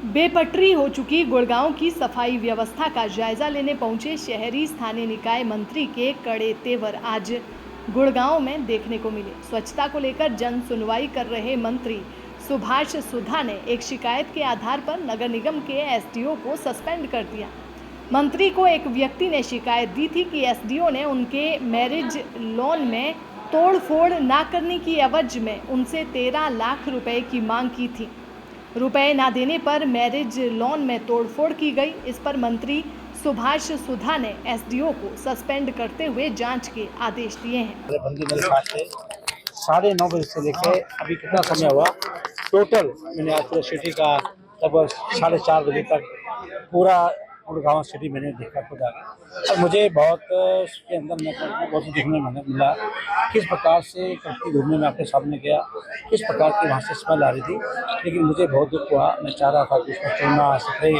बेपटरी हो चुकी गुड़गांव की सफाई व्यवस्था का जायजा लेने पहुंचे शहरी स्थानीय निकाय मंत्री के कड़े तेवर आज गुड़गांव में देखने को मिले। स्वच्छता को लेकर जन सुनवाई कर रहे मंत्री सुभाष सुधा ने एक शिकायत के आधार पर नगर निगम के एसडीओ को सस्पेंड कर दिया। मंत्री को एक व्यक्ति ने शिकायत दी थी कि एसडीओ ने उनके मैरिज लोन में तोड़फोड़ न करने की एवज में उनसे 13 लाख रुपए की मांग की थी। रुपए ना देने पर मैरिज लोन में तोड़फोड़ की गई। इस पर मंत्री सुभाष सुधा ने एसडीओ को सस्पेंड करते हुए जांच के आदेश दिए हैं। बंदी मेरे पास है 9:30 बजे से लेकर अभी कितना समय हुआ टोटल मैंने आज पूरा सिटी का लगभग 4:30 बजे तक पूरा गुड़गांव सिटी मैंने देखा खुदा। और मुझे बहुत उसके अंदर में बहुत देखने में मिला किस प्रकार से कट्टी घूमने में आपके सामने गया, किस प्रकार की वहाँ से स्मेल आ रही थी। लेकिन मुझे बहुत दुख हुआ। मैं चाह रहा था कि उसमें चूना सफाई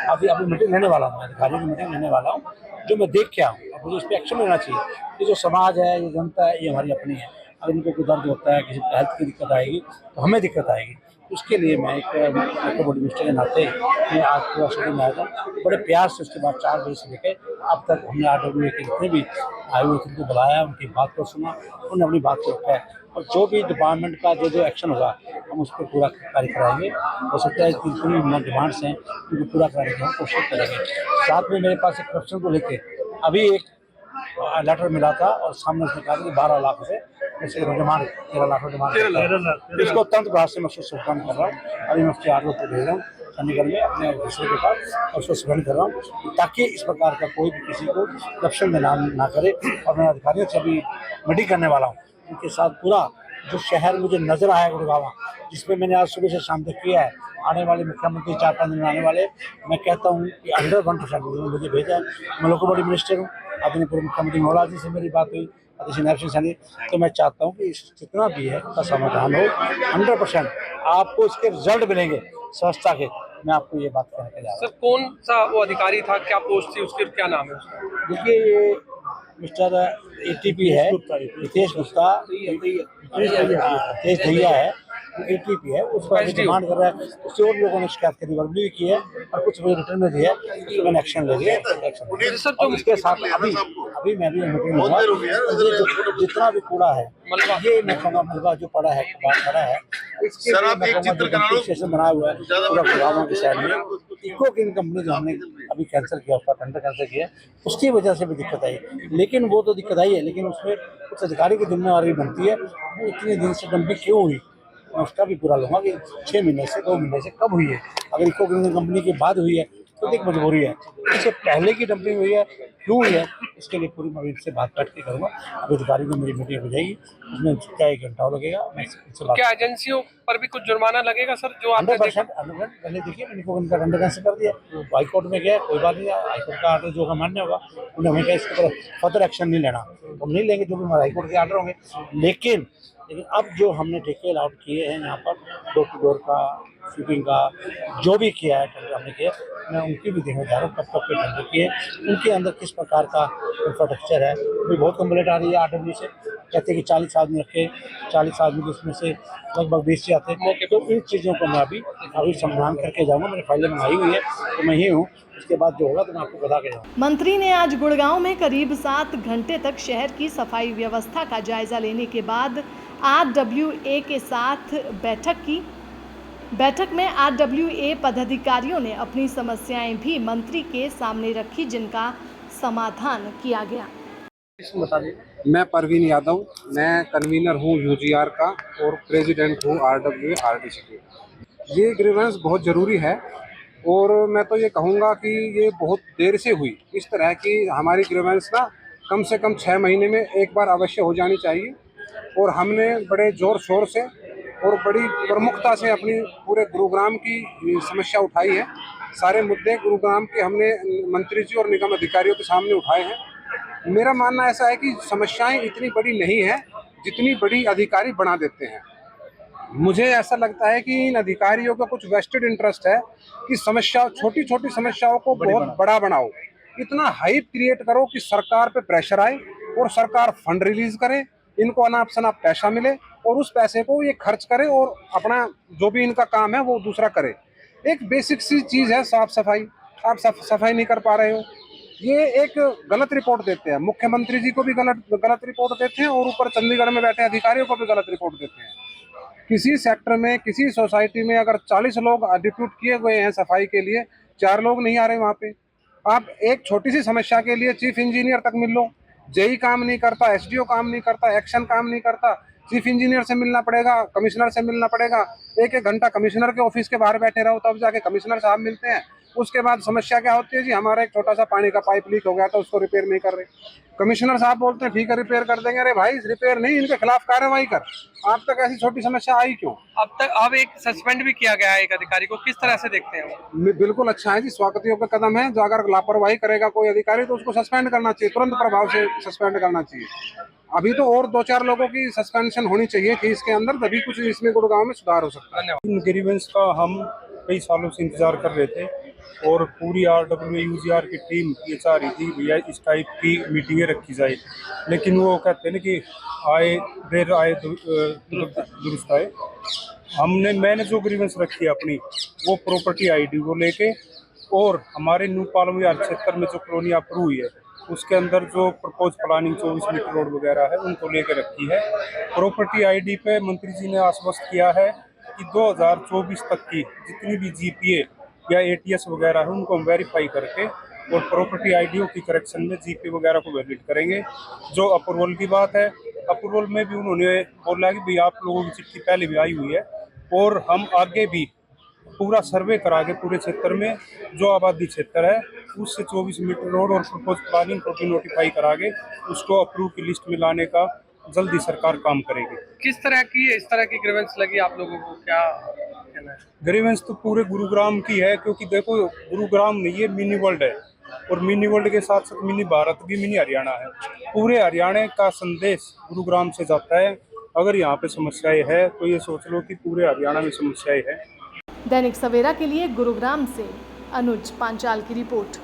अभी मीटिंग लेने वाला हूँ, अधिकारियों की मीटिंग लेने वाला हूँ जो मैं देख के आऊँ। अब मुझे इस पर एक्शन लेना चाहिए। ये जो समाज है, ये जनता है, ये हमारी अपनी है। अगर इनको कोई दर्द होता है, किसी को हेल्थ की दिक्कत आएगी तो हमें दिक्कत आएगी। उसके लिए मैं एक बड़ी मिनिस्टर के नाते मैं आज पूरा सिटी में आया था। बड़े प्यार से उसके बाद 4 बजे से लेकर अब तक हमने RWA के जितने भी आए हुए थे उनको बुलाया, उनकी बात को सुना, उन्होंने अपनी बात को रखा है। और जो भी डिपार्टमेंट का जो एक्शन होगा हम उस पर पूरा कार्य कराएंगे। हो सकता है कि जितनी डिमांड्स हैं उनको पूरा कराने की हम कोशिश करेंगे। साथ में मेरे पास एक करप्शन को लेकर अभी एक लेटर मिला था और सामने उसने कहा कि 12 लाख रुपये जैसे डिमांड 13 लाख डिमांड, इसको तुरंत प्रभाव से मैं उसको सस्पेंड कर रहा हूँ। अभी मैं उसके आर्डर पर भेज रहा हूँ चंडीगढ़ में अपने ऑफिसर के पास और उसको सस्पेंड कर रहा हूँ ताकि इस प्रकार का कोई भी किसी को करप्शन में नाम ना करे। और मैं अधिकारियों से अभी मीटिंग करने वाला हूँ, उनके साथ पूरा जो शहर मुझे नजर आया गुड़गांव जिसपे मैंने आज सुबह से शाम तक किया है, आने वाले मुख्यमंत्री 4-5 दिन में आने वाले, मैं कहता हूँ कि 100% मुझे भेजा है। मैं लोकल बॉडी मिनिस्टर हूँ, आदरणीय पूर्व मुख्यमंत्री मनोहर लाल जी से मेरी बात हुई, नैब सिंह सैनी। तो मैं चाहता हूँ कि जितना भी है उसका समाधान हो। 100% आपको इसके रिजल्ट मिलेंगे स्वच्छता के। मैं आपको ये बात कहने के जा रहा हूँ। सर कौन सा वो अधिकारी था, क्या पोस्ट थी उसकी, क्या नाम है उसका? देखिए ये मिस्टर ATP है, हितेश गुप्ता, हितेश भैया है, ATP है। उस पर डिमांड कर रहा है। उससे और लोगों ने शिकायत करी, वर्बली भी की है और कुछ मुझे रिटर्न में दिया है। उसको मैंने एक्शन ले लिया। और इसके साथ अभी मैं भी मीटिंग लूंगा। जितना भी कूड़ा है ये मैं कहूँगा मलबा जो पड़ा है इसके लिए मैं कहूँगा जो डंपिंग स्टेशन बनाया हुआ है पूरा गुड़गांव की साइड में, इको किंग कंपनी जो हमने अभी कैंसिल किया, उसका टेंडर कैंसिल किया, उसकी वजह से भी दिक्कत आई। लेकिन वो तो दिक्कत आई है, लेकिन उसमें उस अधिकारी की जिम्मेवारी बनती है वो इतने दिन से डंपिंग क्यों हुई, मैं उसका भी पूरा लूँगा कि 6 महीने से 2 महीने से कब हुई है। अगर इको किंग कंपनी के बाद हुई है तो एक मजबूरी है, इससे पहले की डंपिंग हुई है क्यों हुई है, इसके लिए पूरी मैं इनसे बात बैठ के करूँगा। अब अधिकारी को मेरी मीटिंग हो जाएगी, उसमें क्या 1 घंटा लगेगा। मैं क्या एजेंसियों पर भी कुछ जुर्माना लगेगा सर? जो आपने 100% पहले देखिए मैंने इनको उनका टेंडर कैंसिल कर दिया, हाईकोर्ट में गया, कोई बात नहीं, हाईकोर्ट का आर्डर जो का मान्य होगा उन्हें हमें इसके ऊपर फर्दर एक्शन नहीं लेना, हम नहीं लेंगे जो भी हमारे हाईकोर्ट के आर्डर होंगे। लेकिन अब जो हमने ठेके अलॉट किए हैं यहाँ पर डोर टू डोर का, स्वीपिंग का, जो भी किया है टेंडर हमने किया, मैं उनकी भी देखने जा रहा हूँ कब कब के टेंडर किए, उनके अंदर किस प्रकार का इंफ्रास्ट्रक्चर है। अभी बहुत कंप्लेंट आ रही है RW से, कहते हैं कि 40 आदमी रखे, 40 आदमी उसमें से लगभग 20 से आते हैं। तो इन चीज़ों को मैं अभी समाधान करके जाऊँगा। मैंने फाइलें मंगाई हुई है तो मैं ही हूँ, उसके बाद जो होगा तो मैं आपको बता के जाऊँगा। मंत्री ने आज गुड़गांव में करीब 7 घंटे तक शहर की सफाई व्यवस्था का जायजा लेने के बाद RWA के साथ बैठक की। बैठक में RWA पदाधिकारियों ने अपनी समस्याएं भी मंत्री के सामने रखी, जिनका समाधान किया गया। मैं परवीन यादव, मैं कन्वीनर हूँ UGR का और प्रेसिडेंट हूँ RWA RDC के। ये ग्रीवेंस बहुत ज़रूरी है और मैं तो ये कहूँगा कि ये बहुत देर से हुई। इस तरह की हमारी ग्रीवेंस ना कम से कम 6 महीने में एक बार अवश्य हो जानी चाहिए। और हमने बड़े ज़ोर शोर से और बड़ी प्रमुखता से अपनी पूरे गुरुग्राम की समस्या उठाई है। सारे मुद्दे गुरुग्राम के हमने मंत्री जी और निगम अधिकारियों के सामने उठाए हैं। मेरा मानना ऐसा है कि समस्याएं इतनी बड़ी नहीं है जितनी बड़ी अधिकारी बना देते हैं। मुझे ऐसा लगता है कि इन अधिकारियों का कुछ वेस्टेड इंटरेस्ट है कि समस्या, छोटी छोटी समस्याओं को बहुत बड़ा बनाओ, इतना हाइप क्रिएट करो कि सरकार पे प्रेशर आए और सरकार फंड रिलीज करे, इनको अनाप शनाप पैसा मिले और उस पैसे को ये खर्च करे और अपना जो भी इनका काम है वो दूसरा करे। एक बेसिक सी चीज़ है साफ सफाई, आप सफाई नहीं कर पा रहे हो। ये एक गलत रिपोर्ट देते हैं, मुख्यमंत्री जी को भी गलत रिपोर्ट देते हैं और ऊपर चंडीगढ़ में बैठे अधिकारियों को भी गलत रिपोर्ट देते हैं। किसी सेक्टर में, किसी सोसाइटी में अगर 40 लोग डिप्यूट किए हुए हैं सफाई के लिए, 4 लोग नहीं आ रहे वहाँ पे। आप एक छोटी सी समस्या के लिए चीफ इंजीनियर तक मिल लो, जेई काम नहीं करता, एसडीओ काम नहीं करता, एक्शन काम नहीं करता, चीफ इंजीनियर से मिलना पड़ेगा, कमिश्नर से मिलना पड़ेगा, एक एक घंटा कमिश्नर के ऑफिस के बाहर बैठे रहो तब जाके कमिश्नर साहब मिलते हैं। उसके बाद समस्या क्या होती है जी, हमारा एक छोटा सा पानी का पाइप लीक हो गया था, उसको रिपेयर नहीं कर रहे, कमिश्नर साहब बोलते हैं ठीक है रिपेयर कर देंगे। अरे भाई रिपेयर नहीं, इनके खिलाफ कार्रवाई कर। आप तक ऐसी छोटी समस्या आई क्यों? अब एक सस्पेंड भी किया गया है एक अधिकारी को, किस तरह से देखते हैं? बिल्कुल अच्छा है जी, स्वागत योग्य कदम है। जो अगर लापरवाही करेगा कोई अधिकारी तो उसको सस्पेंड करना चाहिए, तुरंत प्रभाव से सस्पेंड करना चाहिए। अभी तो और 2-4 लोगों की सस्पेंशन होनी चाहिए थी इसके अंदर, तभी कुछ इसमें गुड़गांव में सुधार हो सकता है। इन ग्रीवेंस का हम कई सालों से इंतजार कर रहे थे और पूरी RWUGR की टीम ये चाह रही थी भैया इस टाइप की मीटिंगें रखी जाए, लेकिन वो कहते हैं ना कि आए देर आए दुरुस्त आए। मैंने जो ग्रीवेंस रखी है अपनी, वो प्रॉपर्टी ID को लेके और हमारे न्यू पालम विहार क्षेत्र में जो कॉलोनी अप्रूव हुई है उसके अंदर जो प्रपोज प्लानिंग 24 मीटर रोड वगैरह है उनको लेकर रखी है। प्रॉपर्टी ID पे मंत्री जी ने आश्वस्त किया है कि 2024 तक की जितनी भी GPA या ATS वगैरह है उनको हम वेरीफाई करके और प्रॉपर्टी IDO की करेक्शन में GPA वगैरह को वैलिड करेंगे। जो अप्रूवल की बात है, अप्रूवल में भी उन्होंने बोला कि भाई आप लोगों की चिट्ठी पहले भी आई हुई है और हम आगे भी पूरा सर्वे करा के पूरे क्षेत्र में जो आबादी क्षेत्र है उससे 24 मीटर रोड और प्रपोज प्लानिंग को भी नोटिफाई करा के उसको अप्रूव की लिस्ट में लाने का जल्दी सरकार काम करेगी। किस तरह की इस तरह की ग्रीवेंस लगी आप लोगों को, क्या कहना है? ग्रीवेंस तो पूरे गुरुग्राम की है, क्योंकि देखो गुरुग्राम नहीं ये मिनी वर्ल्ड है और मिनी वर्ल्ड के साथ साथ मिनी भारत भी मिनी हरियाणा है। पूरे हरियाणा का संदेश गुरुग्राम से जाता है। अगर यहाँ पे समस्याएं है तो ये सोच लो कि पूरे हरियाणा में समस्याएं है। दैनिक सवेरा के लिए गुरुग्राम से अनुज पांचाल की रिपोर्ट।